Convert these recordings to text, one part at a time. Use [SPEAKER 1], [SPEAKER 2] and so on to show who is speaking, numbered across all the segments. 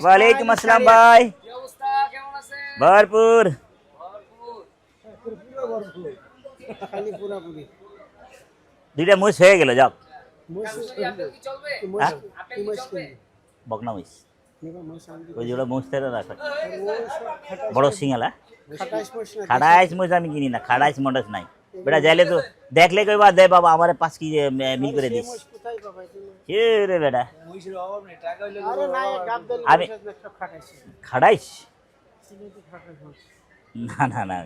[SPEAKER 1] ওয়ালাইকুম আসসালাম ভাই। ভরপুর। দুইটা মুছ হয়ে গেল, যাও। বকনা মুছ ওই যেগুলো মুছতে বড় সিঙ্গালা খাড়াইশ মুছ আমি কিনি না, খাড়াইশ মডাস নাই বেটা। যাইলে তো দেখলে কইবা দে বাবা আমার 5 কেজি মিল করে দিস। রে বেটা আমি খাড়াইশ না না না,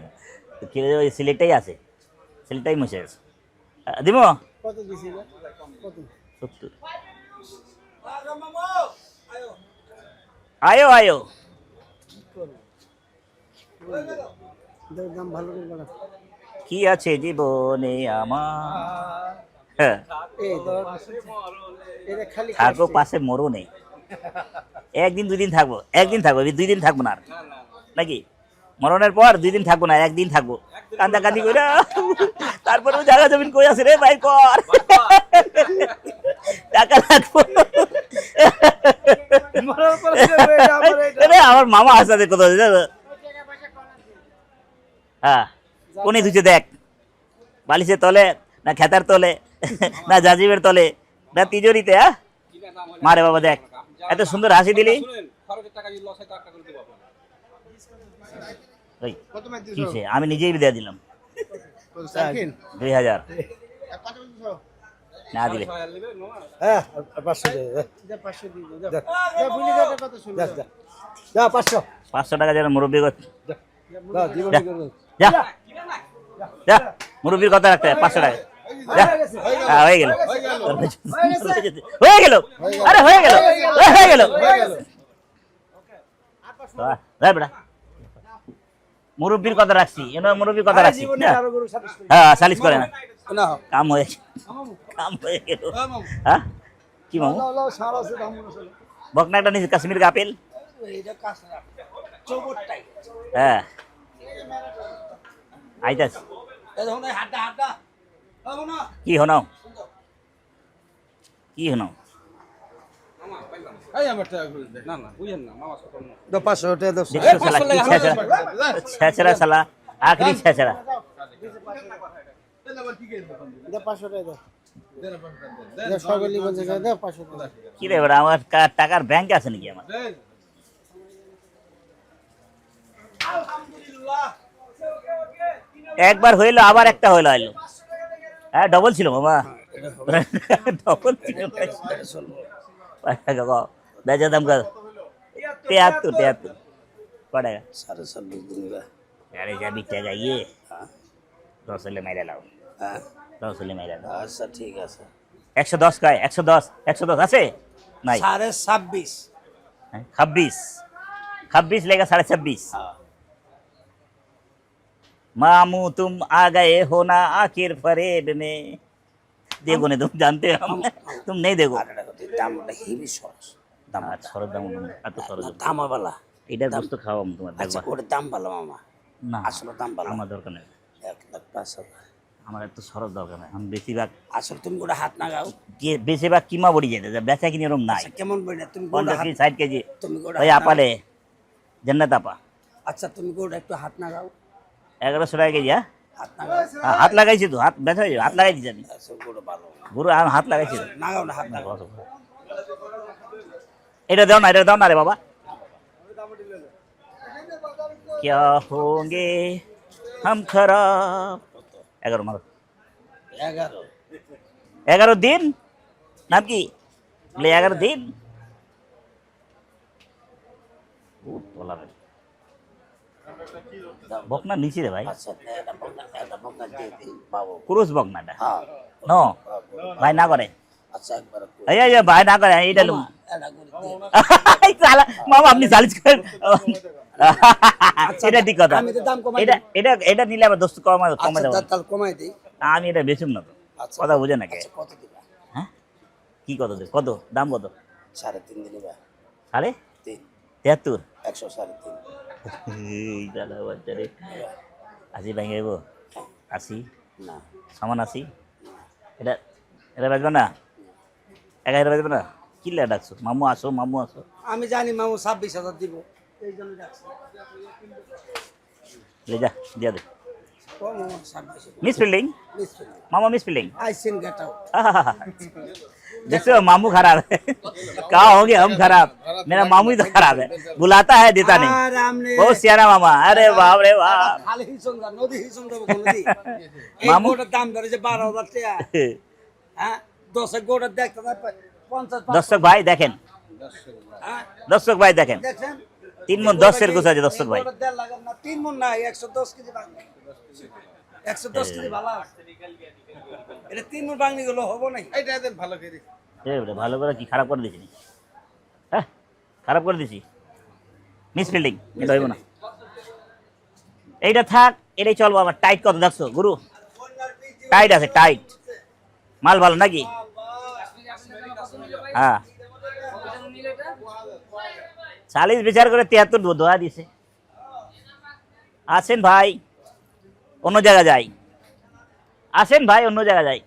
[SPEAKER 1] ওই সিলেটটাই আছে, সিলেটটাই মুছে আছে। দিব কত দিছিল? কত? 70। আয়ো আয়ো, কি আছে জীবনে আমার, থাকো পাশে মরো নেই। একদিন 2 দিন থাকবো, একদিন থাকবো, 2 দিন থাকবো না নাকি? মরণের পর 2 দিন থাকবো না, একদিন থাকবো কান্দা কান্দি করে। তারপরেও জায়গা জমিন কই আছে রে ভাই, কর টাকা লাগবো। আমার মামা আছে কত, হ্যাঁ কোনে ধুচ্ছে দেখ, বালিশের তলে না খেতার তলে না জাজিমের তলে না তিজোরিতে। হ্যাঁ মারে বাবা দেখ, এত সুন্দর হাসি দিলি। আমি নিজেই দিয়ে দিলাম 2000 না দিলে। 500 টাকা যেন মুরব্বী মুরব্বীর কথা রাখতে 500 টাকা হয়ে গেল, হয়ে গেল, আরে হয়ে গেল, হয়ে গেল। বেটা মুরব্বীর কথা রাখছি, মুরব্বীর কথা রাখছি। হ্যাঁ সালিশ করে না, কাম হয়ে গেল। হ্যাঁ কি মামু বকনা একটা নিচে কাশ্মীর আপেল। হ্যাঁ আইতাস কি হনাও, কি হনাও ছেঁচড়া শালা, আখরি ছেঁচড়া। কি রে বেটা, আমার টাকার ব্যাংক আছে নাকি? আমার একবার হইলো, আবার একটা হইলো, আইলো। হ্যাঁ ডবল ছিল বাবা, ডবল ছিল। বেচা দাম কত? 73 কটাকা? 26.5। আরে যা 20 টাকা ইয়ে 10 হলে মাইরা লাও, 10 হলে মাইরা লাও। আচ্ছা ঠিক আছে। 110 কয়? 110 আছে নাই? 26.5। 26 लेगा 26.5। मामू तुम आ गए हो ना आखिर फरेब में। देखो नहीं तुम जानते हो, तुम नहीं देखो। দামটা হেভি সরস, দাম সরস, দাম এত সরস দাম वाला এটার বস্তু খাওয়াম তোমার দেখবা। ওর দাম ভালো মামা না, আসলে দাম ভালো আমার দরকার নেই। 1,05,000 আমার এত সরস দরকার নেই। আমি বেশিরভাগ আসলে তুমি গোটা হাত না গাও, যে বেশিরভাগ কিমা বড়ি যেতে বেচা কিনে এরকম নাই। কেমন বড়ি না তুমি? 50 60 কেজি তুমি গোটা ওই আপালে জান্নাত আপা। আচ্ছা তুমি গোটা একটু হাত না গাও। 1100 টাকা কেজি। হাত লাগাইছি তো, হাত ব্যথা হয়ে যাবে, হাত লাগাই দিচ্ছি আমি। গুরু আমি হাত লাগাইছি না, গাও না, হাত লাগাও। এটা দাও না, এটা দাও না রে বাবা। क्या होंगे हम खराब। 11 মারো, 11 দিন নাম কি? 11 দিন বকনা নিচে রে ভাই, ক্রুশ বকনাটা ন ভাই না করে। ভাই না করে এইটা লুম মামা আপনি চালিশ করেন। এটা ঠিক কথা, এটা নিলে আবার দোস্ত কমাই দেবো। আমি এটা বেচুম না তো, কথা বুঝে না কে? হ্যাঁ কি কত দে, কত দাম কত? 3.5 দিলে 73 100 80 ভেঙে দেবো। 80 না সমান 80। এটা এটা বেচবে না, 11 বেচবে না। কি লে ডাকছো মামু আসো মামু আসো
[SPEAKER 2] আমি জানি মামু 26,000 দিব এই জন্য ডাকছি
[SPEAKER 1] ले जा दिया दे
[SPEAKER 2] ও মামু 26,000
[SPEAKER 1] miss fielding mama miss fielding
[SPEAKER 2] I seen get out
[SPEAKER 1] देखो मामू खराब है कहा होंगे हम खराब मेरा मामू ही तो खराब है बुलाता है देता नहीं बहुत सियाना मामा अरे बाप रे बाप
[SPEAKER 2] খালি হিসন দা নদী হিসন দেব নদী এই
[SPEAKER 1] মামু-
[SPEAKER 2] গোটার দাম ধরে যে 12,000 টাকা হ্যাঁ 10 গোটা দেখতে না 50
[SPEAKER 1] दर्शक भाई देखें
[SPEAKER 2] হ্যাঁ
[SPEAKER 1] दर्शक भाई देखें
[SPEAKER 2] দেখছেন
[SPEAKER 1] 3 मन 10 এর গোছা আছে দর্শক ভাই
[SPEAKER 2] গোটা দেড় লাখ না 3 মণ না 110 কেজি বাংলা 110 কেজি ভালো আছে এটা 3 মণ বাংলা গুলো হবে না এটা দেন ভালো করে
[SPEAKER 1] এ বড় ভালো করে কি খারাপ করে দিছিস হ্যাঁ খারাপ করে দিছি মিস ফিল্ডিং এটা হইব না এইটা থাক এটাই চলবো আমার টাইট কত দেখছো গুরু টাইট আছে টাইট মাল ভালো নাকি হ্যাঁ 40 বিচার করে 73 দোয়া দিছে আসেন ভাই অন্য জায়গা যাই আসেন ভাই অন্য জায়গা যাই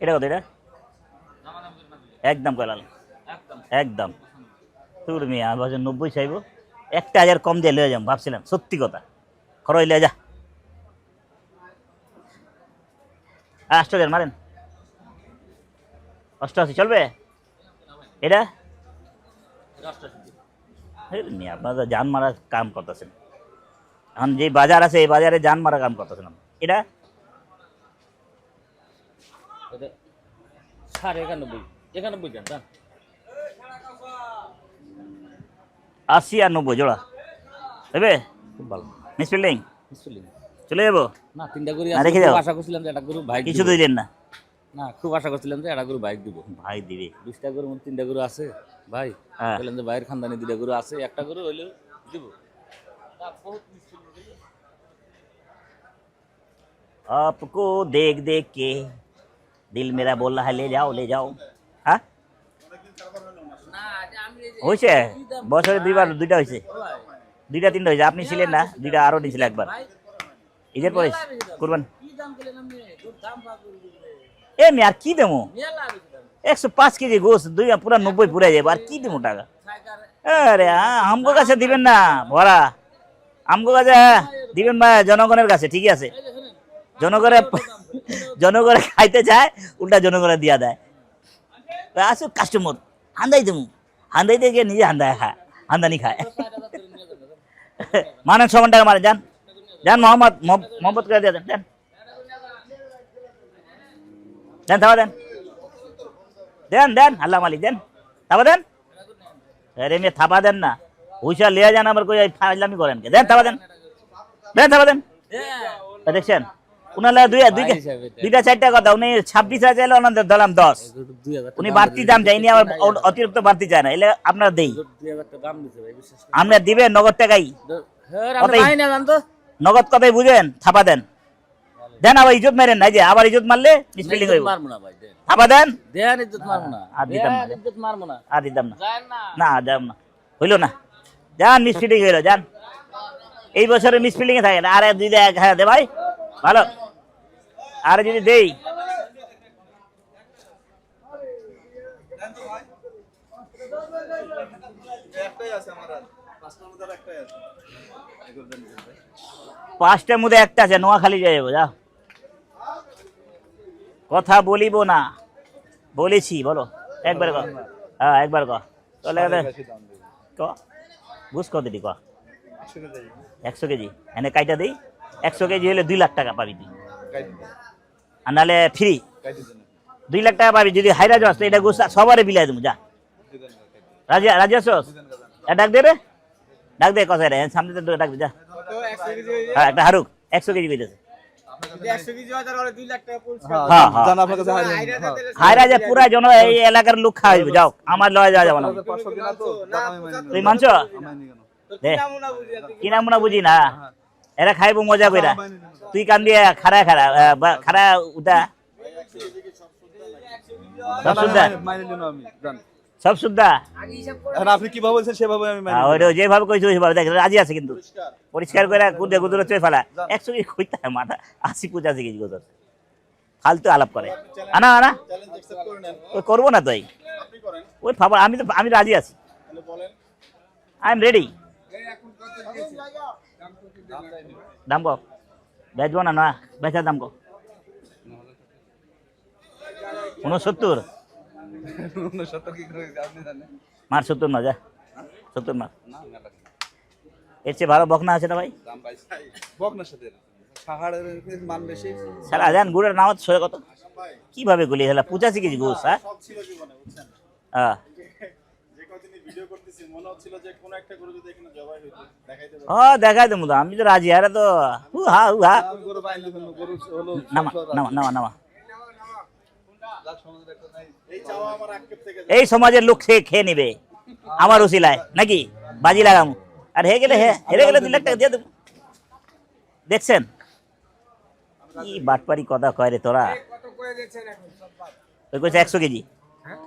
[SPEAKER 1] এটা কত এটা একদম কয়লাল একদম তোর মেয়ে আমার 90 চাইবো 1,000 কম দিয়ে লয়ে যাম ভাবছিলাম সত্যি কথা খরচ লয়ে যা 8,000 মারেন 88 চলবে এটা আপনারা জান মারা কাম করতেছেন এখন যে বাজার আছে এই বাজারে জান মারা কাম করতেছেন এটা
[SPEAKER 3] 91 জান
[SPEAKER 1] 80 আর 90 জোড়া দেবে
[SPEAKER 3] খুব ভালো
[SPEAKER 1] মিস ফিল্ডিং
[SPEAKER 3] বুঝলি
[SPEAKER 1] চলে যাবো
[SPEAKER 3] না তিনটা গরু
[SPEAKER 1] না,
[SPEAKER 3] আছে
[SPEAKER 1] রেখে দাও।
[SPEAKER 3] খুব আশা করছিলাম যে একটা গরু বাইক
[SPEAKER 1] কিছু দিলেন না
[SPEAKER 3] না খুব আশা করছিলাম যে একটা গরু বাইক দিব
[SPEAKER 1] ভাই দিবে
[SPEAKER 3] 20টা গরুর মধ্যে 3টা গরু আছে ভাই
[SPEAKER 1] হ্যাঁ।
[SPEAKER 3] বললাম যে ভাইয়ের খানদানি 2টা গরু আছে একটা গরু হইলেও দিব
[SPEAKER 1] आपको देख देख के दिल मेरा बोल रहा है ले जाओ হ্যাঁ হয়েছে বছরে দুইটা হয়েছে 2-3টা হয়েছে আপনি ছিলেন না 2টা আরো নিয়েছিল একবার ঈদের পরে করবেন এ আমি আর কি দেবো 105 কেজি গোস পুরা 90 পুরা যাবে আর কি দেবো টাকা আরে আমগো কাছে দিবেন না ভরা আমগো কাছে দিবেন ভাই জনগণের কাছে ঠিকই আছে জনগণে খাইতে চায় উল্টা জনগণে দিয়া দেয় আসো কাস্টমার হান্দাইতে গিয়ে নিজে হান্দানি খায় মানেন 100 টাকা মারেন যান মোহাম্মদ করে দিয়ে দেন থাবা দেন আল্লাহ মালিক দেন থাবা দেন আরে মেয়ে থাবা দেন না পয়সা লিয়া যান আবার কই ফাজলামি করেন কে দেন থাবা দেন দেখছেন উনালা দুইটা 4টা কথা উনি 26 চাইলে ওনাদের দিলাম 10 উনি বাড়তি দাম চাইনি আবার অতিরিক্ত বাড়তি চায় না এলে আপনার দেই
[SPEAKER 3] 2000 টাকা দাম দিছে ভাই বিশ্বাস
[SPEAKER 1] আমরা দিবেন নগদ টাকাই
[SPEAKER 3] হ্যাঁ আমরা পাই না জান তো
[SPEAKER 1] নগদ কথাই বুঝেন থাপা দেন আবার ইজ্জত মারেন না যে আবার ইজ্জত মারলে মিসফিল্ডিং হইব
[SPEAKER 3] মারমু না ভাই দেন
[SPEAKER 1] থাপা দেন
[SPEAKER 3] ইজ্জত মারমু না
[SPEAKER 1] আর দিতাম না
[SPEAKER 3] ইজ্জত মারমু না
[SPEAKER 1] আর দিতাম না
[SPEAKER 3] যান না
[SPEAKER 1] না যাম না হইলো না যান মিসফিল্ডিং হইলো যান এই বছরে মিসফিল্ডিং এ থাকে আরে 2 হ্যাঁ দে ভাই ভালো আরে যদি দেই পাঁচটার মধ্যে একটা আছে নোয়াখালী যাবো যা কথা বলিব না বলেছি বলো একবার কর হ্যাঁ একবার কর চলে গেলে বুঝ কত দি ক 100 কেজি এনে কাইটা দিই 100 কেজি হলে 2 লাখ টাকা পাবি তুই আর নাহলে ফ্রি 2 লাখ টাকা পাবি যদি হাইরা যাস তো এটা গোসা সবারে বিলাই দেবো যা রাজি আছস ডাক দে রে ডাক দে কথা রে সামনে তো ডাক দে যা হ্যাঁ একটা হারুক 100 কেজি কইতেছে
[SPEAKER 2] 100 কেজি হয় তাহলে 2 লাখ টাকা পড়ছে
[SPEAKER 1] হ্যাঁ জানা আপনার কাছে হাইরা যে পুরা জন এই এলাকার লোক খাইবে যাও আমার লয় যাওয়া যাবে না তুই মানছো দে কি নাম না বুঝি না এরা খাইবো মজা কইরা তুই কান দিয়ে খারা উঠা সব সুদ্ধা।
[SPEAKER 4] এখন আপনি কিভাবে বলছেন সেভাবে আমি মানি।
[SPEAKER 1] ওইটা যেভাবে কইছো ওইভাবে দেখ রাজি আছে কিন্তু পরিষ্কার করে গুদে গুদুরে চয়ে ফেলা 100 কেজি কইতে হয় মাথা 80-85 কেজি গোদর ফালতু আলাপ করে আনা আনা
[SPEAKER 4] চ্যালেঞ্জ অ্যাকসেপ্ট করে নেন,
[SPEAKER 1] ওই করবো না তাই
[SPEAKER 4] আপনি করেন,
[SPEAKER 1] ওই ফাবার আমি রাজি আছি
[SPEAKER 4] তাহলে বলেন।
[SPEAKER 1] আই এম রেডি দাম কো বেচবো না না বেচার দাম কো 69
[SPEAKER 4] 69 কি করে আপনি জানেন?
[SPEAKER 1] মার 70 না যা 70 মার
[SPEAKER 4] না মেলা
[SPEAKER 1] এর চেয়ে ভালো বকনা আছে না ভাই
[SPEAKER 4] দাম পাইছি বকনার সাথে সাহাড়ের মান বেশি।
[SPEAKER 1] সারা জান গুড়ের নাম হচ্ছে কত কিভাবে গুলি হলা 85 কেজি গোস হ্যাঁ
[SPEAKER 4] সব ছিল জীবনে বুঝছেন,
[SPEAKER 1] হ্যাঁ
[SPEAKER 4] যে কদিনই ভিডিও করতেছি মনে হচ্ছিল যে কোন একটা গরু যদি এখানে জবাই হইতো দেখাইতে পারবো।
[SPEAKER 1] ও দেখাই দেবো তো আমি তো রাজি আরে তো হা
[SPEAKER 4] আমি গরু বাইলে ফেলবো, গরু হলো
[SPEAKER 1] নামা নামা নামা নামা
[SPEAKER 4] এই চাওয়া আমার আক্ষেপ থেকে
[SPEAKER 1] এই সমাজের লোক সে খেয়ে নিবে আমার উসিলায় নাকি বাজি লাগাম আর হেরে গেলে 2 লাখ টাকা দিয়ে দেবো দেখছেন কি বাটপারি কথা কয় রে তোরা ওই কইছে 100 কেজি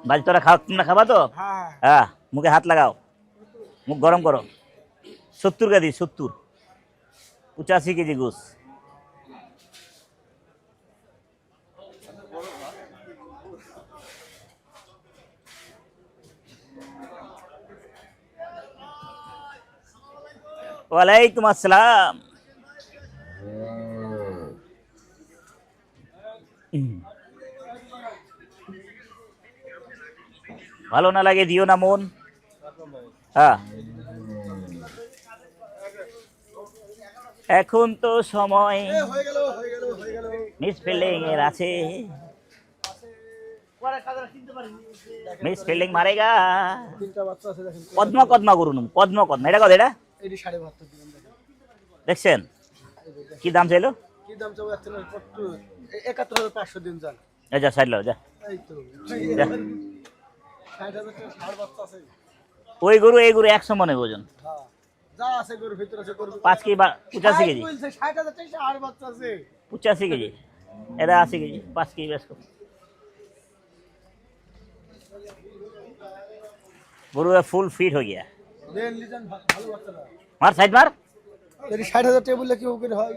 [SPEAKER 1] বাজি তোরা তোমরা খাবা তো হ্যাঁ মুখে হাত লাগাও মুখ গরম করো 70 কেজি 70 85 কেজি গোস ওয়ালাইকুম আসসালাম ভালো না লাগে দিও না মন হ্যাঁ এখন তো সময় মিস ফিল্ডিং এর আছে মিস ফিল্ডিং মারেগা কদমা কদমা করুন কদমা কদমা এটা কত এটা দেখছেন কি দাম চাইলো
[SPEAKER 2] কি দাম চাও 71500 দিন যান
[SPEAKER 1] যা সাইড লাও যা
[SPEAKER 2] এই তো
[SPEAKER 1] যা।
[SPEAKER 2] 60000 টাকা ষাড় বাচ্চা আছে
[SPEAKER 1] ওই গরু এই গরু 100 মনে ওজন
[SPEAKER 2] হ্যাঁ যা আছে গরুর ভিতর আছে গরু
[SPEAKER 1] 5 কেজি 85 কেজি
[SPEAKER 2] বলছে 60000 টাকা ষাড় বাচ্চা আছে
[SPEAKER 1] 85 কেজি এটা 80 কেজি 5 কেজি বেশ गरु फुल फिट हो गया मार साइड मार
[SPEAKER 2] तेरी 60000 टेबल लेके हो गए হয়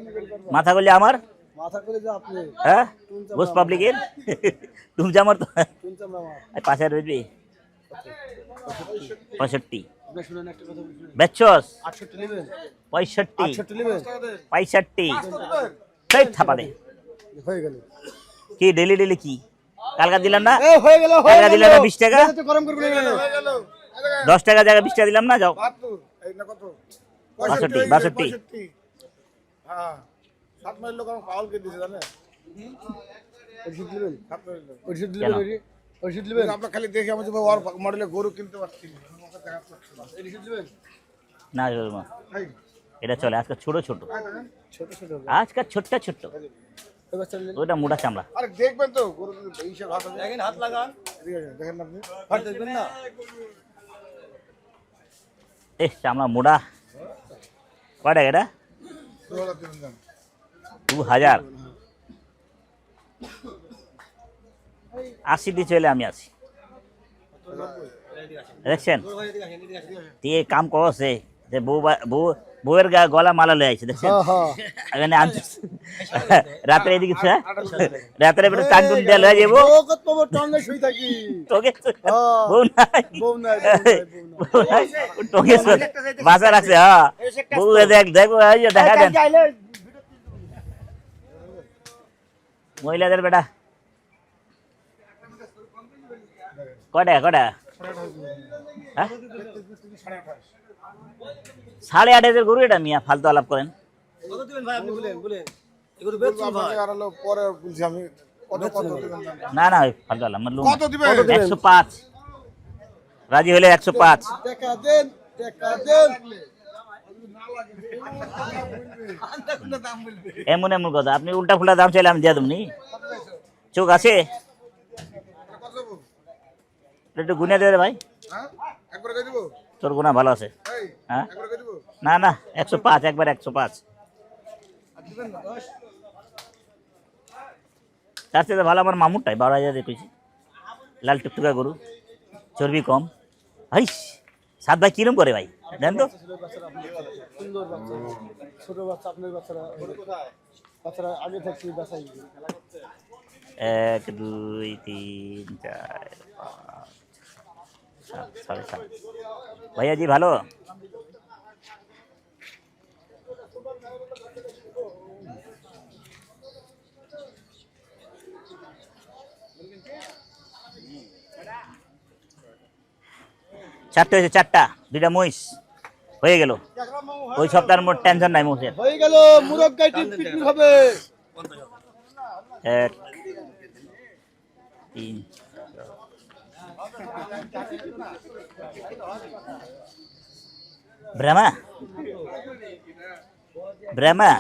[SPEAKER 1] माथा को ले अमर
[SPEAKER 2] माथा করে যে আপনি
[SPEAKER 1] হ্যাঁ বস পাবলিক এর তুমি জামার তো
[SPEAKER 2] শুনতাম না আমার
[SPEAKER 1] পাশে রইবি 65
[SPEAKER 2] আপনি শুনেন একটা কথা বলুন
[SPEAKER 1] বেচছস
[SPEAKER 2] 68 নেবেন
[SPEAKER 1] 65
[SPEAKER 2] 68 নেবেন
[SPEAKER 1] 65 সেই থাপা দে
[SPEAKER 2] হয়ে গেল
[SPEAKER 1] কি ডেলি ডেলি কি কালকা দিলাম না
[SPEAKER 2] এ হয়ে গেল
[SPEAKER 1] কালকা দিলাম না 20 টাকা
[SPEAKER 2] তো গরম করে হয়ে গেল
[SPEAKER 1] 10 টাকা জায়গা 20 টাকা দিলাম না যাও
[SPEAKER 2] 72 এই না কত
[SPEAKER 1] 62
[SPEAKER 2] হ্যাঁ 7 মাইল লোক আমাকে পাউল করে দিয়েছে জানেন ওষুধ দিবেন ওষুধ দিবেন ওষুধ দিবেন আপনারা খালি দেখে আমি যে ওর মডেলে গরু কিনতে পারছি ওষুধ দিবেন
[SPEAKER 1] না জলমা এটা চলে আজকে ছোট ছোট
[SPEAKER 2] ছোট ছোট
[SPEAKER 1] আজকে ছোট ছোট ওটা মোটা চামড়া
[SPEAKER 2] আরে দেখবেন তো গরু এইসব হাত দেখেন হাত লাগান দেখেন আপনি হাত দেখবেন না
[SPEAKER 1] এ চামড়া মোটা কয়টা এটা 2000 80 দিয়ে চলে আমি আছি দেখছেন দিয়ে কাম করছে যে বউয়ের গলা মালা লয়ে আইছে দেখছেন এখানে আনছে রাত্রে এদিকে রাত্রে বেটা টান টুন দিয়ে লয়ে যাবো
[SPEAKER 2] কত পাবো টঙ্গে শুই থাকি
[SPEAKER 1] তোকে বউ নাই তোকে বাসা রাখছে হ্যাঁ বউ দেখ দেখো দেখা দেন মহিলাদের বেটা কটা হ্যাঁ 8.5 গরু এটা মিয়া ফালতু আলাপ করেন
[SPEAKER 2] কত দিবেন ভাই আপনি বলেন এগুলো বেচুন ভাই আর হলো পরে বলছি আমি কত দিবেন
[SPEAKER 1] না না ফালতু আলাপ মারলুম কত দিবেন 105 রাজি হলে 105
[SPEAKER 2] টাকা দেন
[SPEAKER 1] এমন কথা আপনি উল্টা ফুল্টা দাম চাইলে আমি দিয়ে দেবনি চোখ আছে একটু গুনে দে রে ভাই
[SPEAKER 2] একবার কই দেব
[SPEAKER 1] তোর গুনা ভালো আছে হ্যাঁ
[SPEAKER 2] একবার কই দেব
[SPEAKER 1] না 105 একবার 105
[SPEAKER 2] দিবেন না 10
[SPEAKER 1] তার থেকে ভালো আমার মামুরটাই 12000 দিয়ে কইছি লাল টুকটুকা গরু চর্বি কম। ভাই সাত ভাই কিরম করে ভাই দেন তো।
[SPEAKER 2] সুন্দর বাচ্চা, ছোট বাচ্চা, আপনার বাচ্চারা বাচ্চারা আগে থাকছে বাসাই।
[SPEAKER 1] 1 2 3 4 5 7 7.5 ভাইয়া জি ভালো। চারটে হয়েছে, চারটা, 2টা মহিষ হয়ে গেল। ওই সপ্তাহের মোট টেনশন নাই মহিষের।
[SPEAKER 2] হয়ে গেল, মুরগ গাইটি পিকনিক হবে।
[SPEAKER 1] 1 3 ব্রাহ্মা ব্রাহ্মা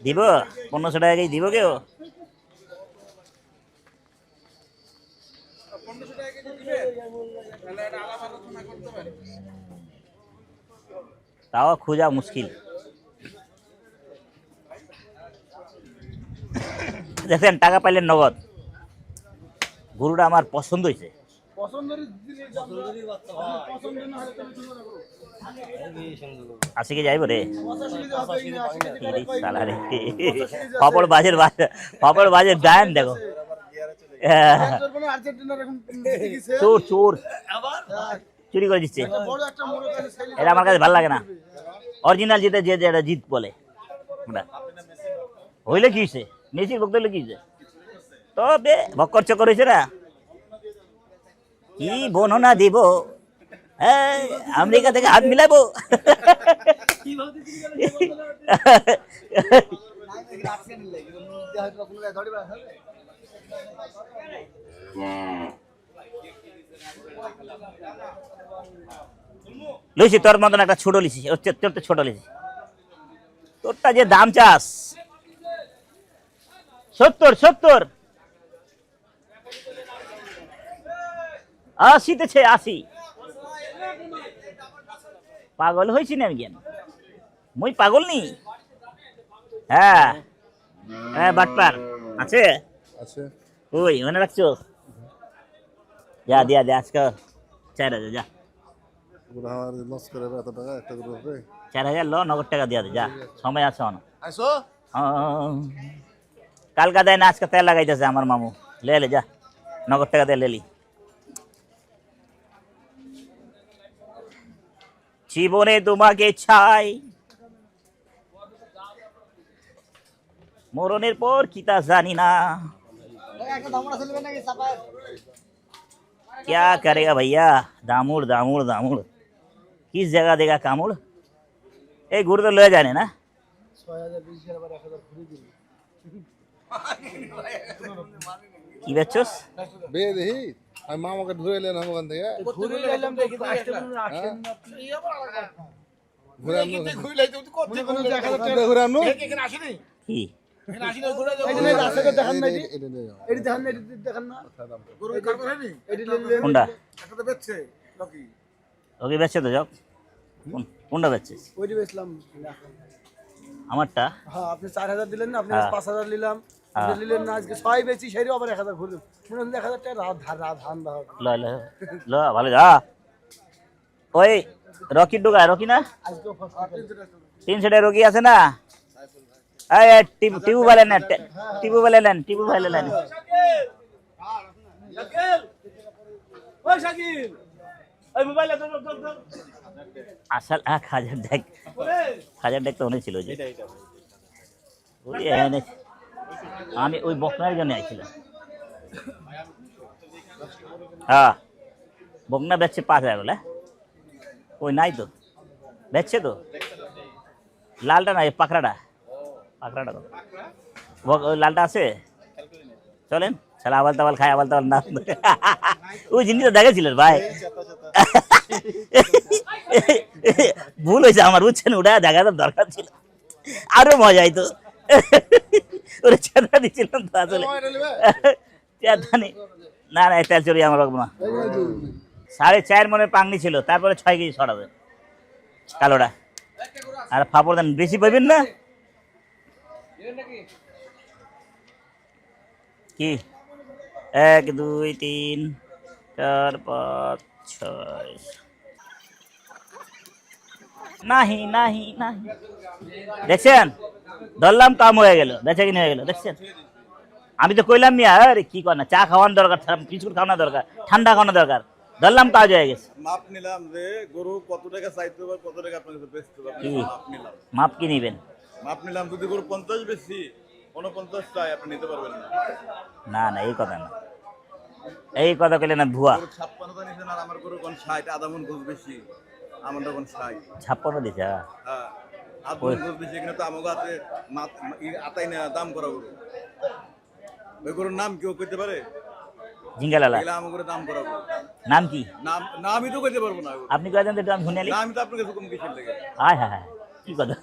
[SPEAKER 1] দিব 1500 টাকা কেজি দিব কেউ? তাও খোঁজা মুশকিল। দেখেন টাকা পাইলেন নগদ। গরুটা আমার পছন্দ হয়েছে। আশি কেজি আইব রে। পাপড় বাজের গায়ন দেখো। চোর চোর চুরি করে দিচ্ছে। এটা আমার কাছে ভালো লাগে না। অরিজিনাল জিতে যে যেটা জিত বলে হইলে কি হয়েছে, মেসির ভক্ত হইলে কি হয়েছে? তবে ভক্কর চক্কর হয়েছে না, কি বর্ণনা দিব, আমেরিকা থেকে হাত মিলাবো। লইছি তোর মতন একটা ছোট লিছি, তোর তো ছোট লিছি। তোরটা যে দাম চাস 70 80 80। পাগল হয়েছি না আমি কেন? মুই পাগল নি। হ্যাঁ হ্যাঁ বাটপার আছে
[SPEAKER 2] আছে
[SPEAKER 1] ওই মনে রাখছো? যা দিয়া দে আজকে 4000 যা। 4000 লো, নগদ টাকা দিয়া দে যা, সময় আছে অন। কালকা দেয় না, আজকে তেল লাগাইতেছে আমার মামু। লে লে যা, নগদ টাকা দিয়ে লেলি। জীবনে তোমাকে চাই, মরণের পর কি তা জানি না। क्या करेगा भैया, दामुड़ दामुड़ दामुड़ किस जगह देगा कामुड़। এই ঘুরে তো লয়ে জানে না।
[SPEAKER 2] 6000
[SPEAKER 1] কি বেচছস?
[SPEAKER 2] বে দেখি আমি মামাকে ধরে এলেন ওখান থেকে ঘুরে এলাম দেখি তো আসতে আসেন না ঘুরে আনো ঘুরে লাইতে তুই করতে ঘুরে আনো এখানে আসেনি
[SPEAKER 1] কি
[SPEAKER 2] এখানে আসেনি ঘুরে যাও এই রাস্তাটা দেখান না এটি দেখান না এটি দেখান না গরু কারবার হয়নি এটি লেন
[SPEAKER 1] কোনটা
[SPEAKER 2] একটা তো বেচছে লকি
[SPEAKER 1] ওকে বেচছে তো যাও। কোনটা বেচছিস?
[SPEAKER 2] ওইটি বেচলাম
[SPEAKER 1] আমারটা।
[SPEAKER 2] হ্যাঁ আপনি 4000 দিলেন না, আপনি 5000 নিলাম, আপনি নিলেন না, আজকে 6 বেচি সেই আবার 1000 ঘুরে মনে হয় 1000 টাকা ধান দাও।
[SPEAKER 1] ল ল ল ভালো যা। ওই রকি ডুগা রকি না,
[SPEAKER 2] আজকে
[SPEAKER 1] 300 টাকা রকি আছে না? এই টিপু বলে না, টিপু বলে নেন, টিপু বলে নেন।
[SPEAKER 3] ওই শাকিল ওই মোবাইলে ধর
[SPEAKER 1] আসল খাজার দেখ, খাজার দেখ তো অনেক ছিল যে ওই আমি ওই বকনার জন্য আইছিলাম। হ্যাঁ বকনা বেচছে 5000 বলে। ওই নাই তো, বেচছে তো লালটা নাই, পাকড়াটা পাকড়াটা তো ওই লালটা আছে। চলেন শালা আবাল তাবাল খায়, আবাল তাবাল না। ওই জিনিসটা দেখেছিলেন ভাই, ভুল হয়েছে আমার, বুঝছেন? ওটা দেখার দরকার ছিল, আরো মজা হইতো। ওরা চেতা দিচ্ছিলাম তো আসলে, চেতা নেই। না না তেল চড়ি আমার না। 4.5 মনের পাংনি ছিল, তারপরে 6 কেজি ছড়াবে কালোটা। আর ফাপড় দেন বেশি পাইবেন না কি? 1 2 3 4 5 6 নাহি নাহি নাহি দেখছেন ধরলাম কাম হয়ে গেল বেচা কিনে হয়ে গেল দেখছেন আমি তো কইলাম মিয়া আরে কি কর না চা খাওয়ানো দরকার বিস্কুট খাওয়ানো দরকার ঠান্ডা খাওয়ানো দরকার ধরলাম কাজ হয়ে গেছে
[SPEAKER 4] মাপ নিলাম যে গরু কত টাকা চাইতে হবে কত টাকা আপনার কাছে বেচতে হবে
[SPEAKER 1] কি?
[SPEAKER 4] মাপ নিলাম
[SPEAKER 1] মাপ কি নিবেন
[SPEAKER 4] মাপ নিলাম যদি গরু 50 বেশি 49 চাই আপনি নিতে পারবেন না
[SPEAKER 1] না না এই কথা না এই কথা কইলে না ভুয়া
[SPEAKER 4] গরু 56 টা নিছেন আর আমার গরু কোন 60 আধা মন গোছ বেশি আমার কোন 60
[SPEAKER 1] 56 দিছে
[SPEAKER 4] হ্যাঁ আধা মন গোছ বেশি এখানে তো আমগো হাতে আতাই না দাম করা গরু ওই গরুর নাম কেউ কইতে পারে
[SPEAKER 1] জিঙ্গালালা
[SPEAKER 4] এগুলা আমগো দাম করা গরু
[SPEAKER 1] নাম কি
[SPEAKER 4] নাম নামই তো কইতে পারবো না
[SPEAKER 1] আপনি কয়েছেন তো আমি শুনে
[SPEAKER 4] না আমি তো আপনাকে হুকুম কিসের লাগে
[SPEAKER 1] হায় হায় হায় কি কথা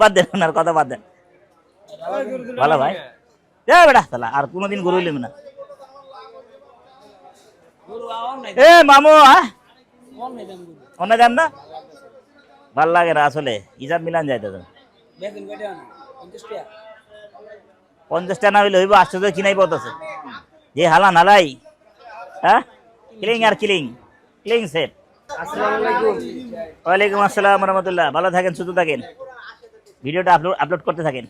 [SPEAKER 1] বাদ দেন ওনার কথা বাদ দেন ভালো ভাই বেটা তাহলে আর কোনোদিন গরু লিম না এ মামু অন্য দাম না ভাল লাগে না আসলে হিসাব মিলান যাইতে তো 50 টাকা না হইলে হইব 800 কিনাই পড়তেছে যে হালা নালাই হ্যাঁ কিলিং আর কিলিং কিলিং সেট ওয়ালাইকুম আসসালাম রহমতুল্লাহ ভালো থাকেন সুস্থ থাকেন ভিডিওটা আপলোড করতে থাকেন